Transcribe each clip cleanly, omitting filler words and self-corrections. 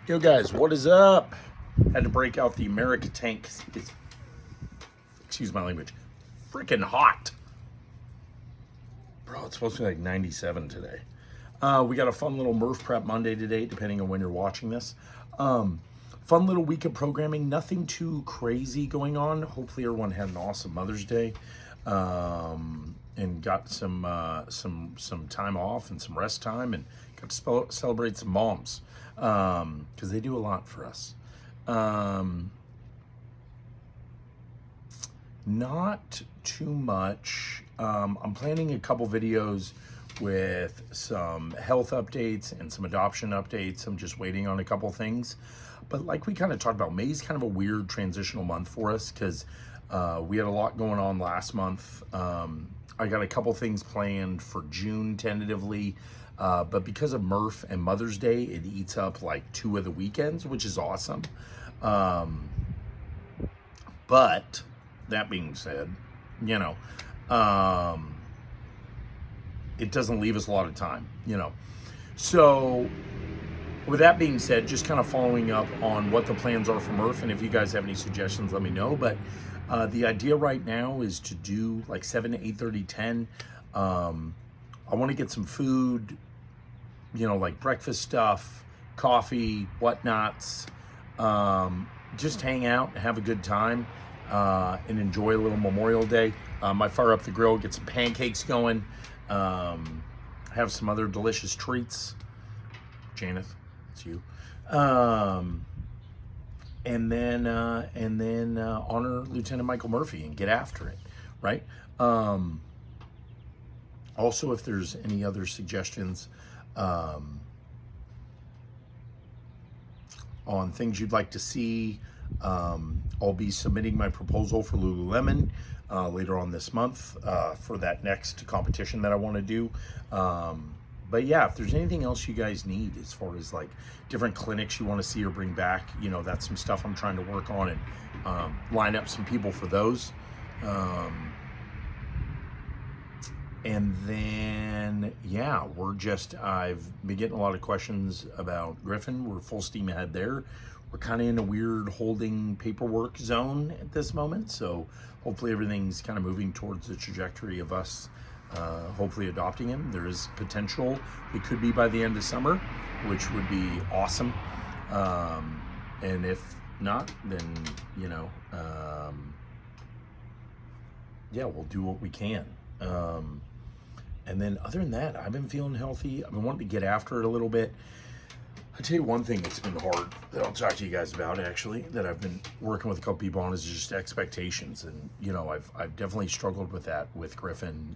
Yo guys, what is up? Had to break out the America tank. It's, excuse my language, freaking hot. Bro, it's supposed to be like 97 today. We got a fun little Murph Prep Monday today, depending on when you're watching this. Fun little week of programming. Nothing too crazy going on. Hopefully everyone had an awesome Mother's Day. And got some time off and some rest time, and got to celebrate some moms because they do a lot for us. Not too much. I'm planning a couple videos with some health updates and some adoption updates. I'm just waiting on a couple things, but like we kind of talked about, May's kind of a weird transitional month for us because we had a lot going on last month. I got a couple things planned for June tentatively, but because of Murph and Mother's Day, it eats up like 2 of the weekends, which is awesome. But that being said, it doesn't leave us a lot of time, So with that being said, just kind of following up on what the plans are for Murph, and if you guys have any suggestions, let me know. But the idea right now is to do like 7 to 8:30, 10. I want to get some food, like breakfast stuff, coffee, whatnots, just hang out and have a good time and enjoy a little Memorial Day. Might fire up the grill, get some pancakes going, have some other delicious treats. Janeth, it's you. And then honor Lieutenant Michael Murphy and get after it, right? Also, if there's any other suggestions on things you'd like to see, I'll be submitting my proposal for Lululemon later on this month for that next competition that I want to do. But yeah, if there's anything else you guys need as far as like different clinics you want to see or bring back, that's some stuff I'm trying to work on and line up some people for those. And then, yeah, I've been getting a lot of questions about Griffin. We're full steam ahead there. We're kind of in a weird holding paperwork zone at this moment. So hopefully everything's kind of moving towards the trajectory of us hopefully adopting him. There is potential it could be by the end of summer, which would be awesome. And if not, then yeah, we'll do what we can. And then other than that, I've been feeling healthy. I've been wanting to get after it a little bit. I'll tell you one thing that's been hard that I'll talk to you guys about, actually, that I've been working with a couple people on, is just expectations. And, I've definitely struggled with that with Griffin,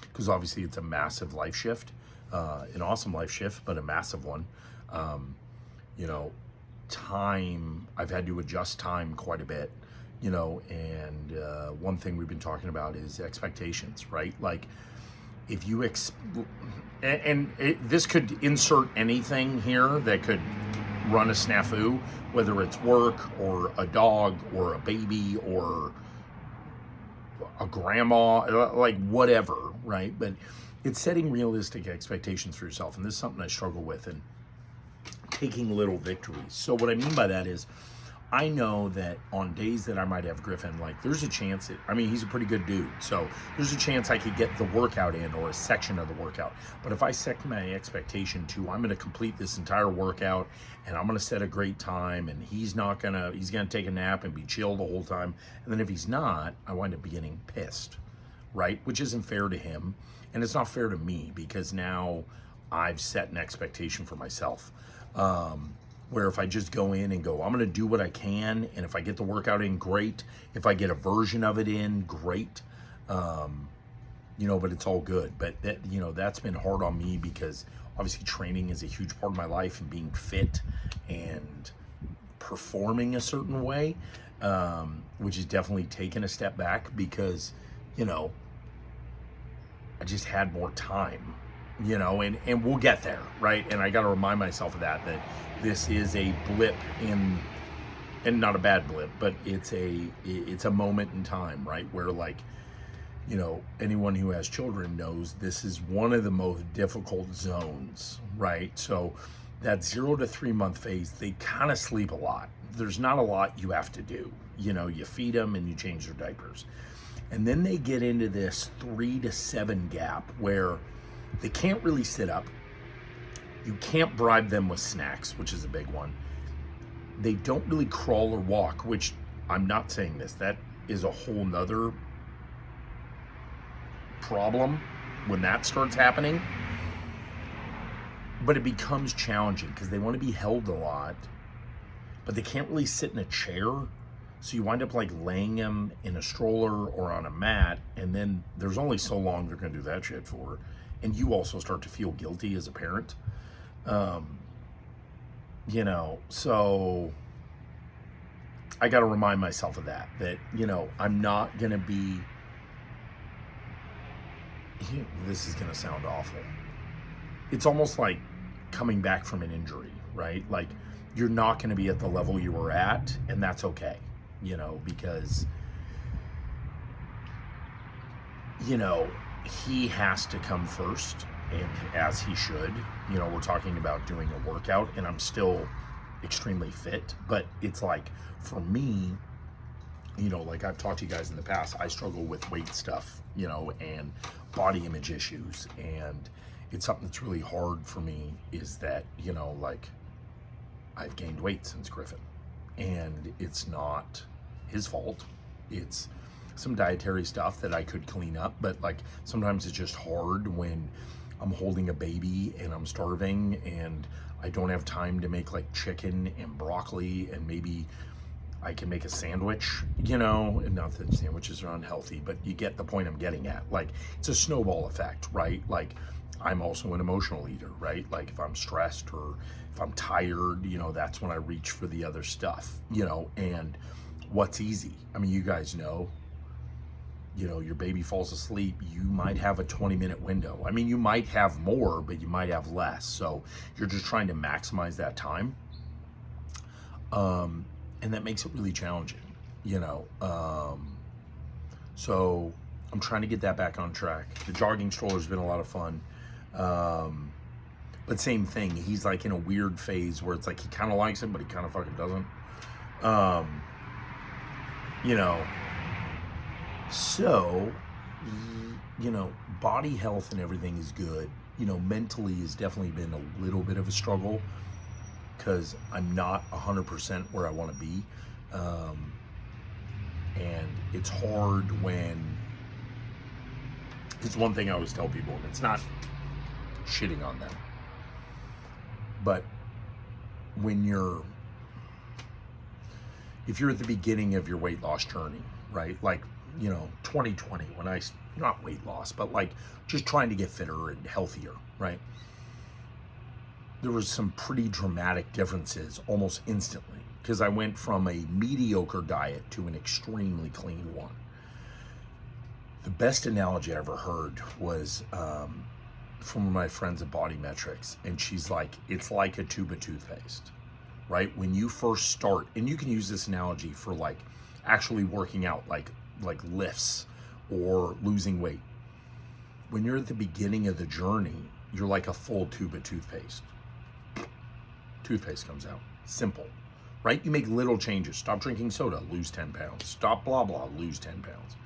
because obviously it's a massive life shift, an awesome life shift, but a massive one. Time, I've had to adjust time quite a bit, and one thing we've been talking about is expectations, right? Like, if you this could insert anything here that could run a snafu, whether it's work or a dog or a baby or a grandma, like whatever, right? But it's setting realistic expectations for yourself, and this is something I struggle with, and taking little victories. So what I mean by that is, I know that on days that I might have Griffin, like there's a chance he's a pretty good dude. So there's a chance I could get the workout in or a section of the workout. But if I set my expectation to, I'm going to complete this entire workout and I'm going to set a great time, and he's going to take a nap and be chill the whole time. And then if he's not, I wind up getting pissed, right? Which isn't fair to him. And it's not fair to me because now I've set an expectation for myself. Where if I just go in and go, I'm going to do what I can, and if I get the workout in, great. If I get a version of it in, great. But it's all good. But that's been hard on me because obviously training is a huge part of my life, and being fit and performing a certain way, which has definitely taken a step back because, I just had more time. And we'll get there, right? And I got to remind myself of that this is a blip and not a bad blip, but it's a moment in time, right? Where anyone who has children knows this is one of the most difficult zones, right? So that 0 to 3 month phase, they kind of sleep a lot. There's not a lot you have to do. You know, you feed them and you change their diapers. And then they get into this 3 to 7 gap where they can't really sit up. You can't bribe them with snacks, which is a big one. They don't really crawl or walk, which I'm not saying this. That is a whole nother problem when that starts happening. But it becomes challenging because they want to be held a lot, but they can't really sit in a chair. So you wind up like laying them in a stroller or on a mat, and then there's only so long they're going to do that shit for. And you also start to feel guilty as a parent. You know, so I got to remind myself of that, you know, I'm not going to be, this is going to sound awful. It's almost like coming back from an injury, right? Like you're not going to be at the level you were at, and that's okay, you know, because, you know, he has to come first, and as he should. You know, we're talking about doing a workout, and I'm still extremely fit, but it's like, for me, you know, like I've talked to you guys in the past, I struggle with weight stuff, you know, and body image issues, and it's something that's really hard for me is that, you know, like I've gained weight since Griffin, and it's not his fault. It's some dietary stuff that I could clean up, but like sometimes it's just hard when I'm holding a baby and I'm starving and I don't have time to make like chicken and broccoli, and maybe I can make a sandwich, you know, and not that sandwiches are unhealthy, but you get the point I'm getting at. Like it's a snowball effect, right? Like I'm also an emotional eater, right? Like if I'm stressed or if I'm tired, you know, that's when I reach for the other stuff, you know. And what's easy? I mean, you guys know, you know, your baby falls asleep, you might have a 20-minute window. I mean, you might have more, but you might have less. So you're just trying to maximize that time. And that makes it really challenging, you know. So I'm trying to get that back on track. The jogging stroller's been a lot of fun. But same thing, he's like in a weird phase where it's like he kind of likes it, but he kind of fucking doesn't. You know, so, you know, body health and everything is good. You know, mentally has definitely been a little bit of a struggle because I'm not 100% where I want to be. And it's hard when, it's one thing I always tell people, and it's not shitting on them, but when if you're at the beginning of your weight loss journey, right? Like, you know, 2020, when not weight loss, but like just trying to get fitter and healthier, right? There was some pretty dramatic differences almost instantly because I went from a mediocre diet to an extremely clean one. The best analogy I ever heard was from one of my friends at Body Metrics, and she's like, it's like a tube of toothpaste, right? When you first start, and you can use this analogy for like actually working out, like lifts or losing weight. When you're at the beginning of the journey, you're like a full tube of toothpaste. Toothpaste comes out, simple, right? You make little changes. Stop drinking soda, lose 10 pounds. Stop blah, blah, lose 10 pounds.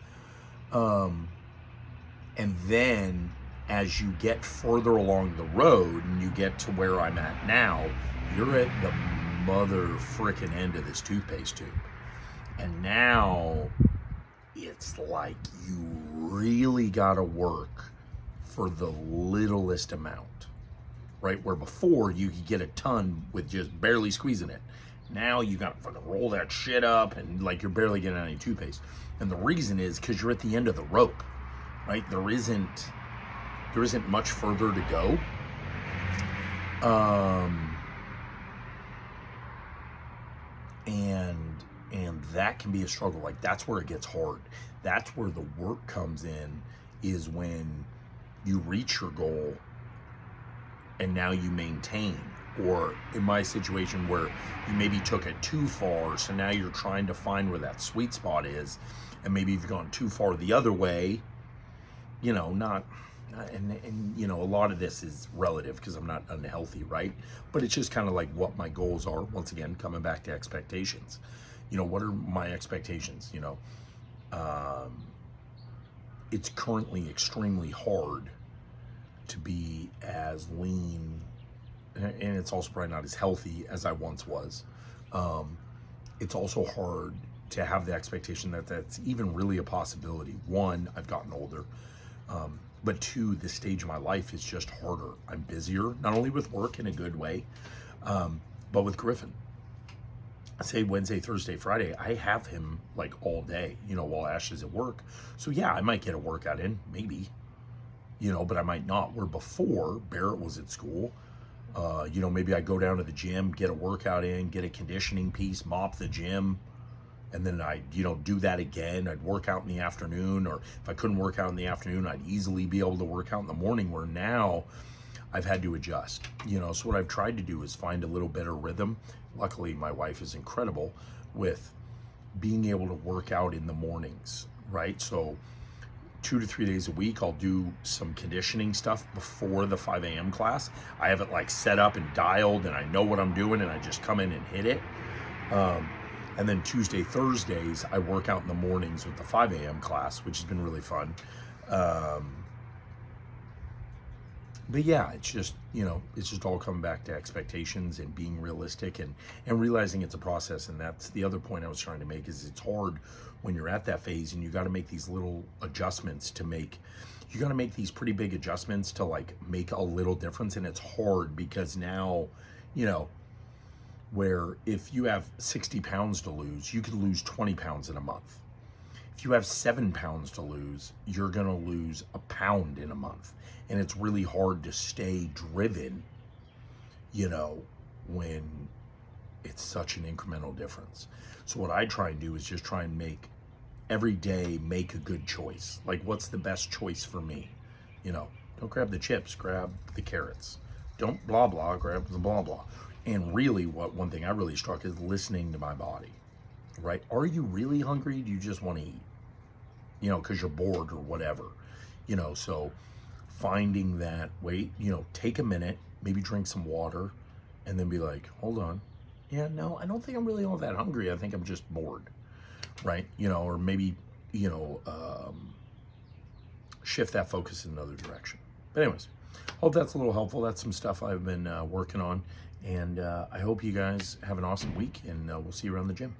And then as you get further along the road and you get to where I'm at now, you're at the mother frickin' end of this toothpaste tube. And now it's like you really gotta work for the littlest amount, right? Where before you could get a ton with just barely squeezing it. Now you gotta fucking roll that shit up and like you're barely getting any toothpaste. And the reason is because you're at the end of the rope, right? There isn't much further to go. And that can be a struggle. Like that's where it gets hard. That's where the work comes in, is when you reach your goal and now you maintain. Or in my situation where you maybe took it too far, so now you're trying to find where that sweet spot is, and maybe you've gone too far the other way, you know, not and you know, a lot of this is relative because I'm not unhealthy, right? But it's just kind of like what my goals are. Once again, coming back to expectations. You know, what are my expectations? You know, it's currently extremely hard to be as lean, and it's also probably not as healthy as I once was. It's also hard to have the expectation that that's even really a possibility. One, I've gotten older. But two, this stage of my life is just harder. I'm busier, not only with work in a good way, but with Griffin. Say Wednesday, Thursday, Friday, I have him like all day, you know, while Ash is at work. So yeah, I might get a workout in, maybe, you know, but I might not. Where before Barrett was at school, you know, maybe I go down to the gym, get a workout in, get a conditioning piece, mop the gym, and then I'd, you know, do that again. I'd work out in the afternoon, or if I couldn't work out in the afternoon, I'd easily be able to work out in the morning, where now I've had to adjust, you know. So what I've tried to do is find a little better rhythm. Luckily, my wife is incredible with being able to work out in the mornings, right? So 2 to 3 days a week, I'll do some conditioning stuff before the 5 a.m. class. I have it like set up and dialed, and I know what I'm doing, and I just come in and hit it. And then Tuesday, Thursdays, I work out in the mornings with the 5 a.m. class, which has been really fun. But yeah, it's just, you know, it's just all coming back to expectations and being realistic and realizing it's a process. And that's the other point I was trying to make, is it's hard when you're at that phase and you got to make these little adjustments you got to make these pretty big adjustments to like make a little difference. And it's hard because now, you know, where if you have 60 pounds to lose, you could lose 20 pounds in a month. If you have 7 pounds to lose, you're going to lose a pound in a month. And it's really hard to stay driven, you know, when it's such an incremental difference. So what I try and do is just try and every day make a good choice. Like, what's the best choice for me? You know, don't grab the chips, grab the carrots. Don't blah, blah, grab the blah, blah. And really, one thing I really struck is listening to my body, right? Are you really hungry? Do you just want to eat? You know, because you're bored or whatever, you know. So finding that, wait, you know, take a minute, maybe drink some water, and then be like, hold on. Yeah, no, I don't think I'm really all that hungry. I think I'm just bored, right? You know, or maybe, you know, shift that focus in another direction. But anyways, hope that's a little helpful. That's some stuff I've been working on. And I hope you guys have an awesome week, and we'll see you around the gym.